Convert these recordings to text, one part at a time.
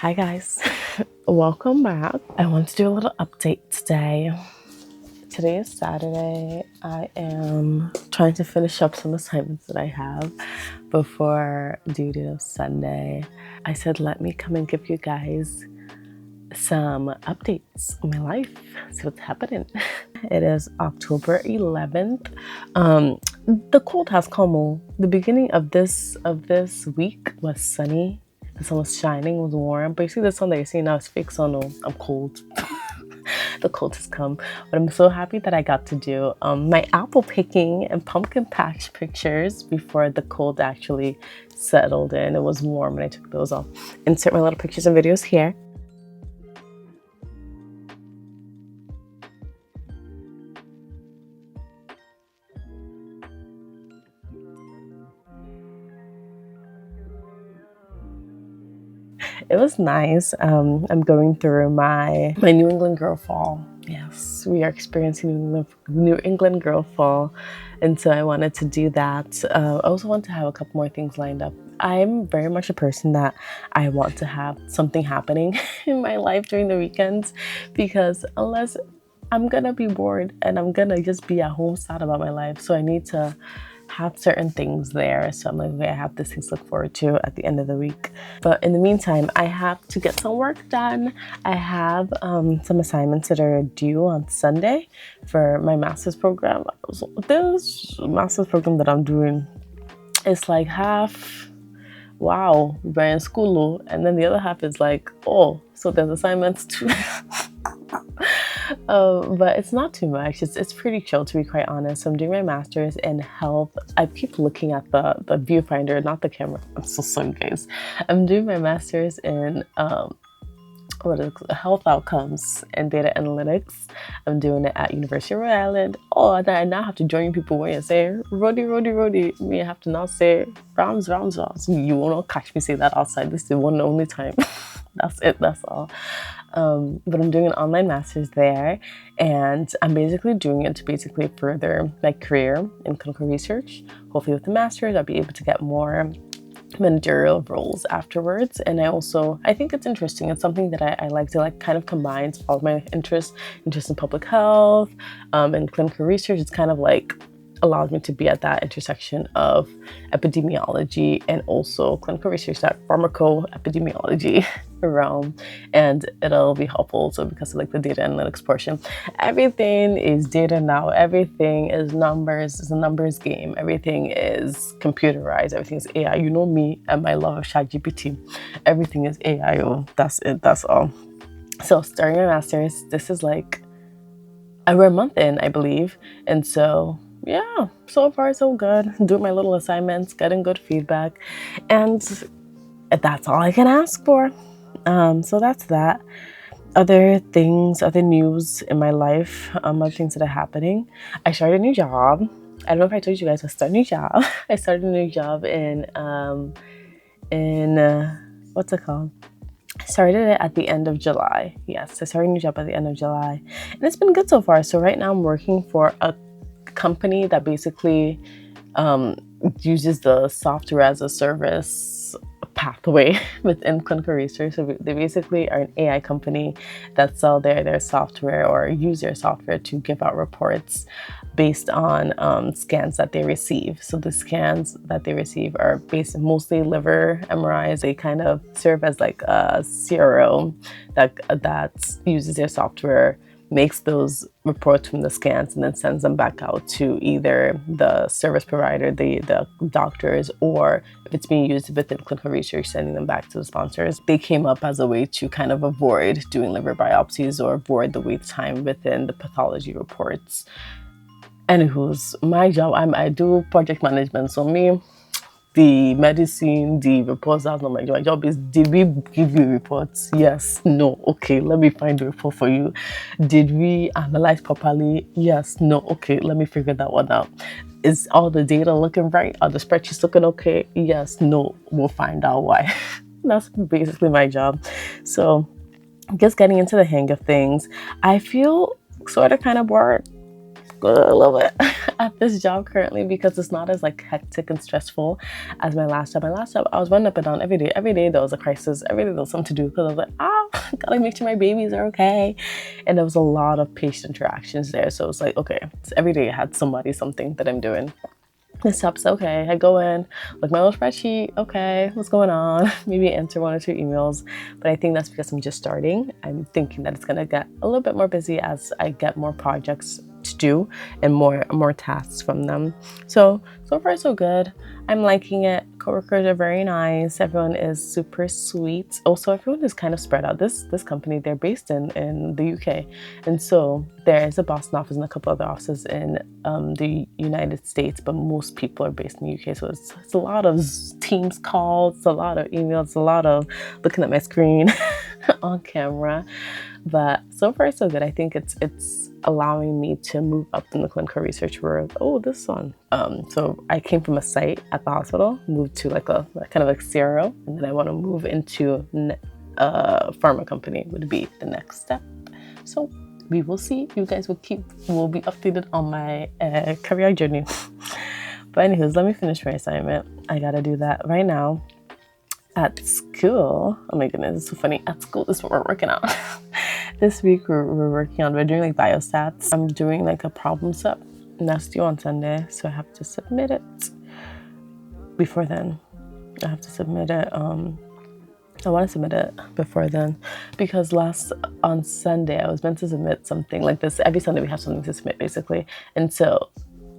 Hi guys, welcome back. I want to do a little update today. Today is Saturday. I am trying to finish up some assignments that I have before due date of Sunday. I said let me come and give you guys some updates on my life, see what's happening. It is October 11th. The cold has come. The beginning of this week was sunny. The sun was shining, it was warm. But you see the sun that you're seeing now is fake sun. I'm cold. The cold has come. But I'm so happy that I got to do my apple picking and pumpkin patch pictures before the cold actually settled in. It was warm and I took those off. Insert my little pictures and videos here. It was nice. I'm going through my New England girl fall. Yes, we are experiencing New England girl fall, and so I wanted to do that. I also want to have a couple more things lined up. I'm very much a person that I want to have something happening in my life during the weekends, because unless I'm gonna be bored and I'm gonna just be at home sad about my life, so I need to have certain things there. So I'm like, okay, I have these things to look forward to at the end of the week. But in the meantime, I have to get some work done. I have some assignments that are due on Sunday for my master's program. So this master's program that I'm doing is like half, wow, we're in school, and then the other half is like, oh, so there's assignments too. But it's not too much. It's pretty chill, to be quite honest. So I'm doing my master's in health. I keep looking at the viewfinder, not the camera. I'm so sorry, guys. I'm doing my master's in health outcomes and data analytics. I'm doing it at University of Rhode Island. Oh, and I now have to join people when you say Rody. Me, I have to now say Rams. You won't catch me say that outside. This is the one and only time. That's it. That's all. But I'm doing an online master's there, and I'm basically doing it to basically further my career in clinical research. Hopefully with the master's, I'll be able to get more managerial roles afterwards. And I think it's interesting. It's something that I like to kind of combines all of my interests in public health, and clinical research. It's kind of like allows me to be at that intersection of epidemiology and also clinical research, that pharmacoepidemiology realm, and it'll be helpful also because of like the data analytics portion. Everything is data now. Everything is numbers. It's a numbers game. Everything is computerized. Everything is AI. You know me and my love of ChatGPT. Everything is AI. Oh, that's it. That's all. So starting my master's, this is like we're a month in, I believe, and so yeah, so far so good. Doing my little assignments, getting good feedback, and that's all I can ask for. So that's that. Other things, other news in my life, other things that are happening. I started a new job. I don't know if I told you guys I started a new job. I started a new job in what's it called? I started it at the end of July. Yes, I started a new job at the end of July, and it's been good so far. So right now I'm working for a company that basically uses the software as a service pathway within clinical research. So they basically are an AI company that sell their software or use their software to give out reports based on scans that they receive. So the scans that they receive are based mostly liver MRIs. They kind of serve as like a CRO that uses their software, makes those reports from the scans, and then sends them back out to either the service provider, the doctors, or if it's being used within clinical research, sending them back to the sponsors. They came up as a way to kind of avoid doing liver biopsies or avoid the wait time within the pathology reports. Anywho's my job, I do project management, so me, the medicine, the reports, that's not my job. My job is, did we give you reports? Yes, no, okay, let me find the report for you. Did we analyze properly? Yes, no, okay, let me figure that one out. Is all the data looking right? Are the spreadsheets looking okay? Yes, no, we'll find out why. That's basically my job. So just getting into the hang of things. I feel sort of kind of bored. struggle a little bit at this job currently because it's not as like hectic and stressful as my last job. My last job, I was running up and down every day. Every day there was a crisis. Every day there was something to do because I was like, gotta make sure my babies are okay. And there was a lot of patient interactions there. So it's like, okay, so every day I had something that I'm doing. This job's okay. I go in, look my little spreadsheet. Okay, what's going on? Maybe answer 1 or 2 emails. But I think that's because I'm just starting. I'm thinking that it's gonna get a little bit more busy as I get more projects to do and more tasks from them. So far so good. I'm liking it. Coworkers are very nice. Everyone is super sweet. Also, everyone is kind of spread out. This company, they're based in the UK, and so there is a Boston office and a couple other offices in the United States, but most people are based in the UK. So it's a lot of Teams calls, a lot of emails, a lot of looking at my screen on camera. But so far so good. I think it's allowing me to move up in the clinical research world. Oh, this one. So I came from a site at the hospital, moved to like a kind of like CRO, and then I want to move into a pharma company would be the next step. So we will see. You guys will be updated on my career journey. But anyways, let me finish my assignment. I gotta do that right now. At school, oh my goodness, it's so funny. At school, this is what we're working on. This week we're doing like biostats. I'm doing like a problem set, and that's due on Sunday, so I have to submit it before then. I have to submit it. I want to submit it before then because on Sunday I was meant to submit something like this. Every Sunday we have something to submit basically, and so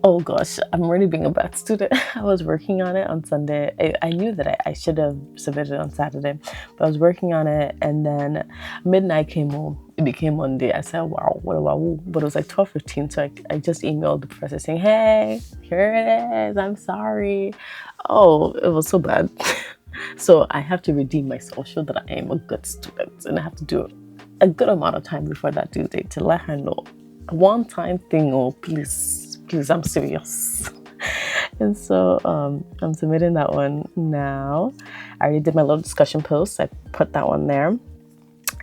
oh gosh, I'm already being a bad student. I was working on it on Sunday. I knew that I should have submitted on Saturday, but I was working on it, and then midnight came home. It became Monday. I said, wow, what a wow. But it was like 12:15, so I just emailed the professor saying, hey, here it is. I'm sorry. Oh, it was so bad. So I have to redeem myself, show that I am a good student, and I have to do a good amount of time before that due date to let her know. A one-time thing, oh, please, I'm serious. And so I'm submitting that one now. I already did my little discussion post. I put that one there.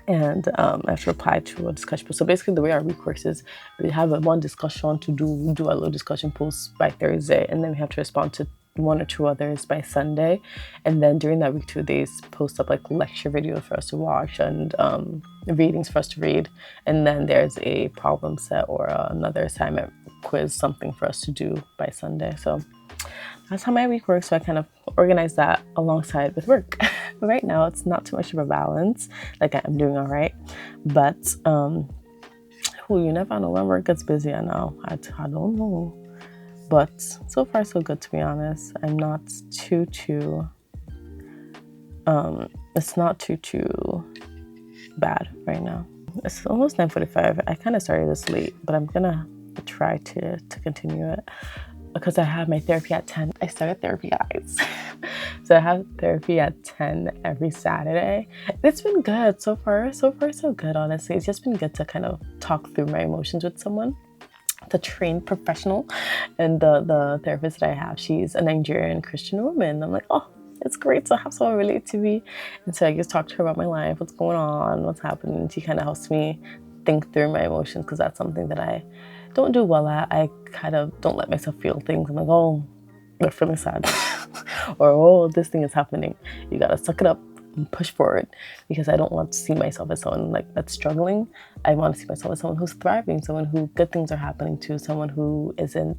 And I have to reply to a discussion post. So basically the way our week works is we have one discussion to do. We do a little discussion post by Thursday, and then we have to respond to 1 or 2 others by Sunday. And then during that week 2 days, post up like lecture videos for us to watch and readings for us to read. And then there's a problem set or another assignment quiz, something for us to do by Sunday. So that's how my week works. So I kind of organize that alongside with work. Right now, it's not too much of a balance. Like I'm doing all right, but you never know when work gets busy. I know. I don't know. But so far so good, to be honest. I'm not too it's not too bad right now. It's almost 9:45. I kind of started this late, but I'm gonna try to continue it because I have my therapy at 10. I started therapy, guys. So I have therapy at 10 every Saturday. It's been good so far so good, honestly. It's just been good to kind of talk through my emotions with someone. The trained professional, and the therapist that I have, she's a Nigerian Christian woman. I'm like, oh, it's great to have someone relate to me. And so I just talk to her about my life, what's going on, what's happening. And she kind of helps me think through my emotions because that's something that I don't do well at. I kind of don't let myself feel things. I'm like, oh, we're feeling sad. Or, oh, this thing is happening. You gotta suck it up and push forward, because I don't want to see myself as someone like that's struggling. I want to see myself as someone who's thriving, someone who good things are happening to, someone who isn't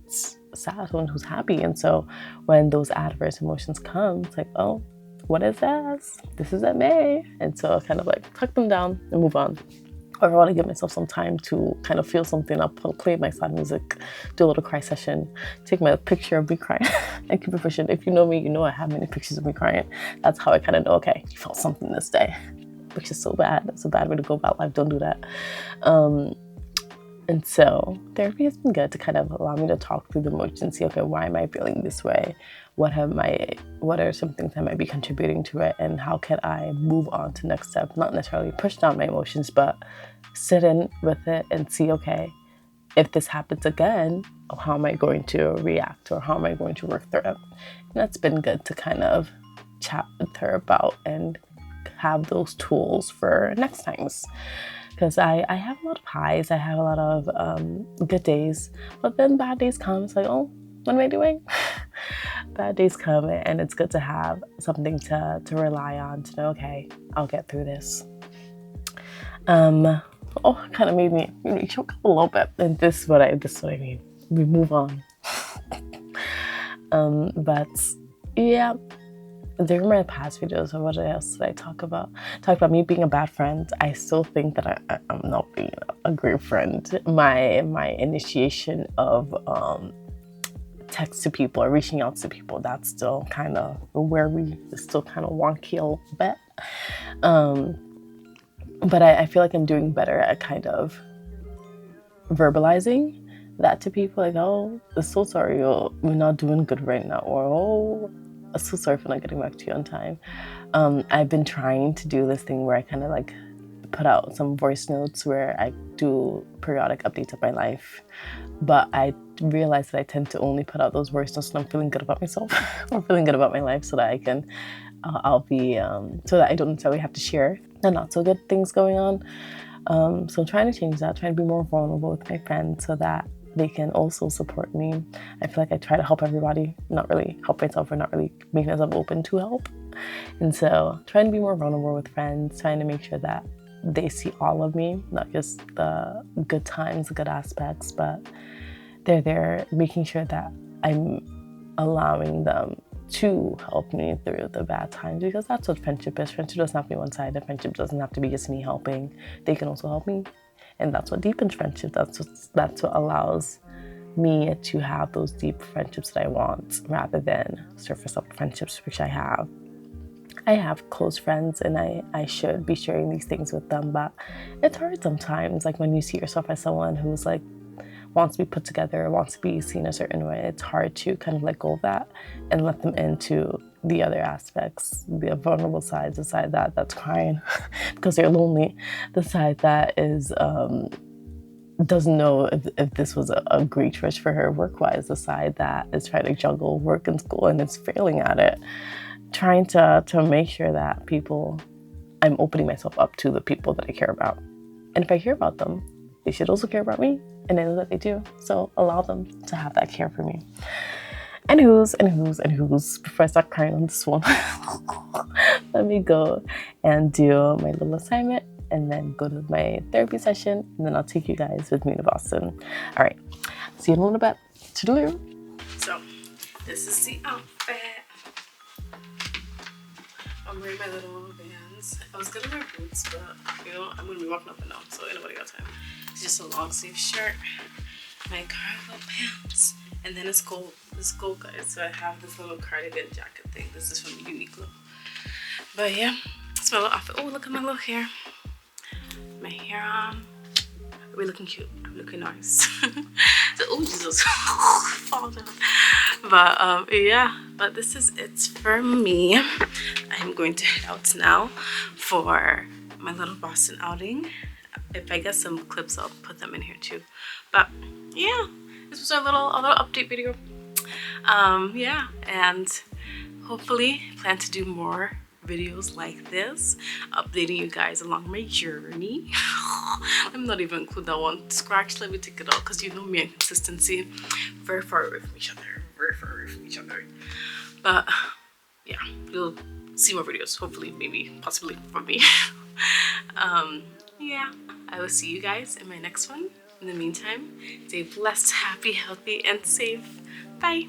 sad, someone who's happy. And so when those adverse emotions come, it's like, oh, what is this? This is at May. And so I kind of like tuck them down and move on. Or if I want to give myself some time to kind of feel something, I'll play my sad music, do a little cry session, take my picture of me crying, and keep it pushing. If you know me, you know I have many pictures of me crying. That's how I kind of know, okay, you felt something this day, which is so bad. That's a bad way to go about life. Don't do that. And so therapy has been good to kind of allow me to talk through the emotions and see, okay, why am I feeling this way? What are some things that might be contributing to it? And how can I move on to next step? Not necessarily push down my emotions, but sit in with it and see, okay, if this happens again, how am I going to react, or how am I going to work through it? And that's been good to kind of chat with her about and have those tools for next times. because I have a lot of highs, I have a lot of good days, but then bad days come. It's like, oh, what am I doing? Bad days come, and it's good to have something to rely on, to know, okay, I'll get through this. Oh, kind of made me choke up a little bit, and this is what I mean. We move on. But yeah, during my past videos, or what else did I talk about? Talk about me being a bad friend. I still think that I'm not being a great friend. My initiation of text to people or reaching out to people, that's still kind of where we still kind of wonky a little bit. But I feel like I'm doing better at kind of verbalizing that to people, like, oh, I'm so sorry, we're not doing good right now, or oh, I'm so sorry for not getting back to you on time. I've been trying to do this thing where I kind of like put out some voice notes where I do periodic updates of my life, but I realized that I tend to only put out those voice notes when I'm feeling good about myself or feeling good about my life, so that I can I'll be so that I don't necessarily have to share the not so good things going on. So I'm trying to change that, trying to be more vulnerable with my friends so that they can also support me. I feel like I try to help everybody, not really help myself, or not really make myself open to help. And so trying to be more vulnerable with friends, trying to make sure that they see all of me, not just the good times, the good aspects, but they're there, making sure that I'm allowing them to help me through the bad times, because that's what friendship is. Friendship doesn't have to be one-sided. Friendship doesn't have to be just me helping. They can also help me, and that's what deepens friendship. That's what allows me to have those deep friendships that I want, rather than surface level friendships, which I have. I have close friends, and I should be sharing these things with them, but it's hard sometimes. Like when you see yourself as someone who's like wants to be put together, wants to be seen a certain way, it's hard to kind of let go of that and let them into the other aspects, the vulnerable sides, the side that's crying because they're lonely, the side that is doesn't know if this was a great choice for her work-wise, the side that is trying to juggle work and school and is failing at it, trying to make sure that I'm opening myself up to the people that I care about. And if I care about them, they should also care about me, and I know that they do. So allow them to have that care for me. Anywho's, before I start crying on this one, let me go and do my little assignment, and then go to my therapy session, and then I'll take you guys with me to Boston. All right, see you in a little bit. Toodaloo. So this is the outfit. I'm wearing my little Vans. I was gonna wear boots, but I'm gonna be walking up and down, so anybody got time. It's just a long sleeve shirt, my cargo pants, and then it's gold. It's gold, guys. So I have this little cardigan jacket thing. This is from Uniqlo. But yeah, it's my little outfit. Oh, look at my little hair. My hair on. Are we looking cute? I'm looking nice. So, oh Jesus, fall down. But yeah, but this is it for me. I'm going to head out now for my little Boston outing. If I get some clips, I'll put them in here too. But yeah, this was a little update video. Yeah, and hopefully plan to do more videos like this, updating you guys along my journey. I'm not even include that one. Scratch, let me take it out, because you know me and consistency, very far away from each other. But yeah, you'll see more videos, hopefully, maybe, possibly from me. Yeah, I will see you guys in my next one. In the meantime, stay blessed, happy, healthy, and safe. Bye.